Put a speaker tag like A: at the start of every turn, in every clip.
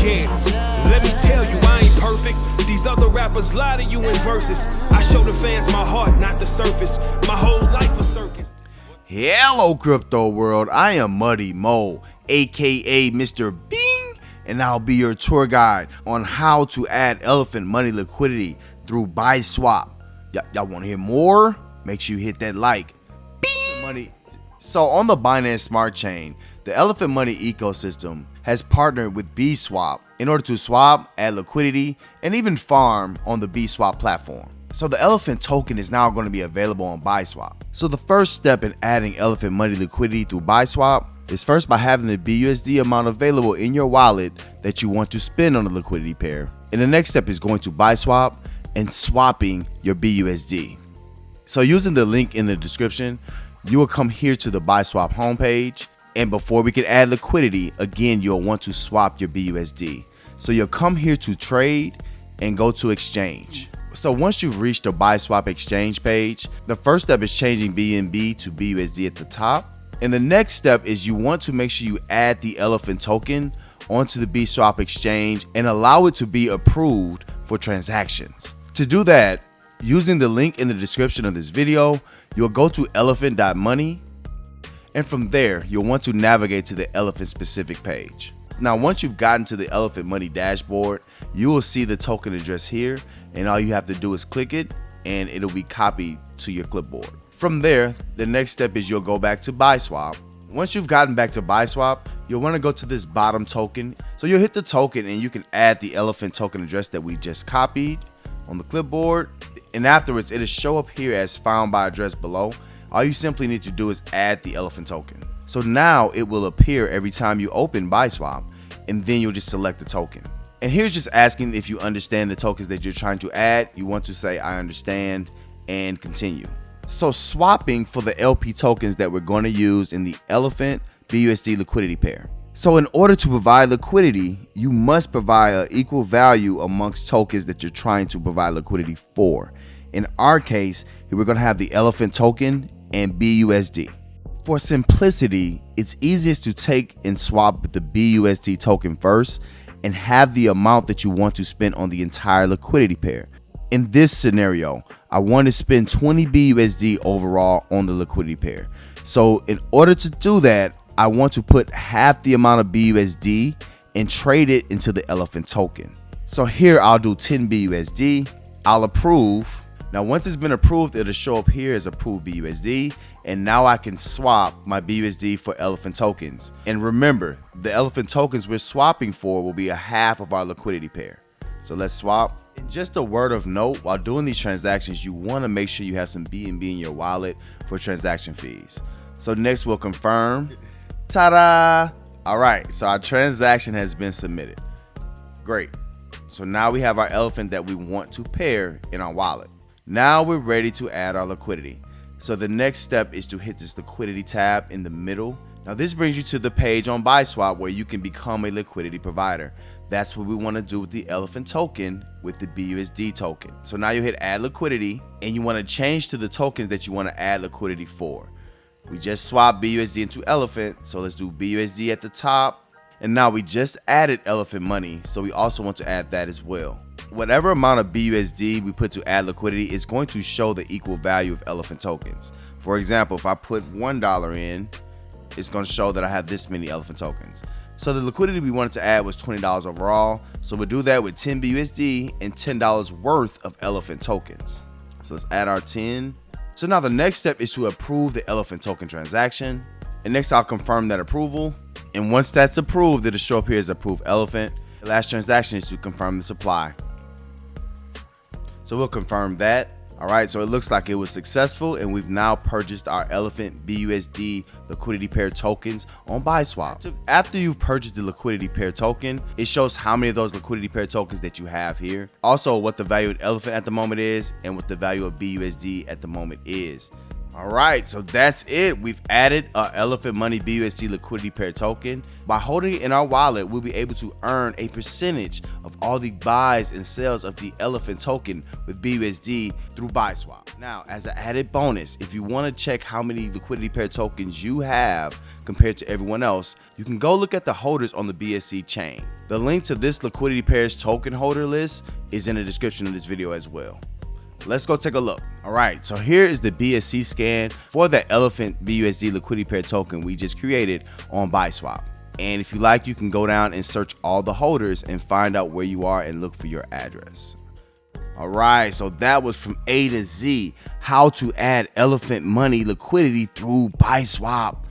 A: Yeah, let me tell you, I ain't perfect. These other rappers lie to you in verses. I show the fans my heart, not the surface. My whole life a circus.
B: Hello crypto world, I am Muddy Mo, aka Mr. Bing, and I'll be your tour guide on how to add elephant money liquidity through Biswap. Y'all want to hear more? Make sure you hit that like. Bing! Money. So on the Binance Smart Chain, the elephant money ecosystem has partnered with Biswap in order to swap, add liquidity, and even farm on the Biswap platform. So the elephant token is now going to be available on Biswap. So the first step in adding elephant money liquidity through Biswap is first by having the BUSD amount available in your wallet that you want to spend on the liquidity pair. And the next step is going to Biswap and swapping your BUSD. So using the link in the description, you will come here to the Biswap homepage. And before we can add liquidity, again, you'll want to swap your BUSD. So you'll come here to trade and go to exchange. So once you've reached the Biswap exchange page, the first step is changing BNB to BUSD at the top. And the next step is you want to make sure you add the elephant token onto the Biswap exchange and allow it to be approved for transactions. To do that, using the link in the description of this video, you'll go to elephant.money. And from there, you'll want to navigate to the elephant specific page. Now, once you've gotten to the elephant money dashboard, you will see the token address here, and all you have to do is click it and it'll be copied to your clipboard. From there, the next step is you'll go back to Biswap. Once you've gotten back to Biswap, you'll want to go to this bottom token. So you'll hit the token and you can add the elephant token address that we just copied on the clipboard. And afterwards, it'll show up here as found by address below. All you simply need to do is add the elephant token. So now it will appear every time you open Biswap, and then you'll just select the token. And here's just asking if you understand the tokens that you're trying to add. You want to say, I understand, and continue. So swapping for the LP tokens that we're going to use in the elephant BUSD liquidity pair. So in order to provide liquidity, you must provide an equal value amongst tokens that you're trying to provide liquidity for. In our case, we're going to have the elephant token and BUSD. For simplicity, it's easiest to take and swap the BUSD token first and have the amount that you want to spend on the entire liquidity pair. In this scenario, I want to spend 20 BUSD overall on the liquidity pair. So in order to do that, I want to put half the amount of BUSD and trade it into the elephant token. So here I'll do 10 BUSD. I'll approve. Now, once it's been approved, it'll show up here as approved BUSD. And now I can swap my BUSD for elephant tokens. And remember, the elephant tokens we're swapping for will be a half of our liquidity pair. So let's swap. And just a word of note, while doing these transactions, you want to make sure you have some BNB in your wallet for transaction fees. So next we'll confirm. Ta-da! All right, so our transaction has been submitted. Great. So now we have our elephant that we want to pair in our wallet. Now we're ready to add our liquidity. So the next step is to hit this liquidity tab in the middle. Now this brings you to the page on Biswap where you can become a liquidity provider. That's what we want to do with the elephant token with the BUSD token. So now you hit add liquidity and you want to change to the tokens that you want to add liquidity for. We just swapped BUSD into elephant. So let's do BUSD at the top. And now we just added elephant money. So we also want to add that as well. Whatever amount of BUSD we put to add liquidity is going to show the equal value of elephant tokens. For example, if I put $1 in, it's going to show that I have this many elephant tokens. So the liquidity we wanted to add was $20 overall. So we'll do that with 10 BUSD and $10 worth of elephant tokens. So let's add our 10. So now the next step is to approve the elephant token transaction. And next I'll confirm that approval. And once that's approved, it'll show up here as approved elephant. The last transaction is to confirm the supply. So we'll confirm that. All right, so it looks like it was successful and we've now purchased our elephant BUSD liquidity pair tokens on Biswap. After you've purchased the liquidity pair token, it shows how many of those liquidity pair tokens that you have here. Also what the value of elephant at the moment is and what the value of BUSD at the moment is. All right, so that's it. We've added our elephant money BUSD liquidity pair token. By holding it in our wallet, we'll be able to earn a percentage of all the buys and sales of the elephant token with BUSD through Biswap. Now, as an added bonus, if you want to check how many liquidity pair tokens you have compared to everyone else, you can go look at the holders on the BSC chain. The link to this liquidity pairs token holder list is in the description of this video as well. Let's go take a look. All right, so here is the BSC scan for the Elephant BUSD liquidity pair token we just created on Biswap. And if you like, you can go down and search all the holders and find out where you are and look for your address. All right, so that was from A to Z, how to add Elephant Money liquidity through Biswap.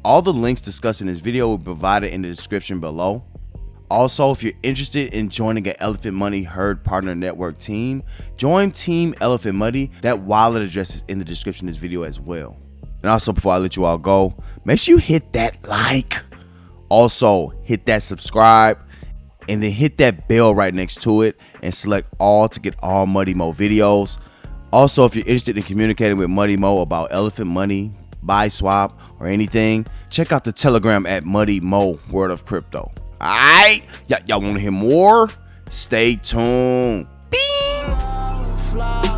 B: All the links discussed in this video will be provided in the description below. Also, if you're interested in joining an Elephant Money Herd Partner Network team, join Team Elephant Money. That wallet address is in the description of this video as well. And also, before I let you all go, make sure you hit that like. Also, hit that subscribe. And then hit that bell right next to it and select all to get all Muddy Mo videos. Also, if you're interested in communicating with Muddy Mo about Elephant Money, Biswap, or anything, check out the Telegram at Muddy Mo World of Crypto. Alright, y'all want to hear more? Stay tuned. Bing!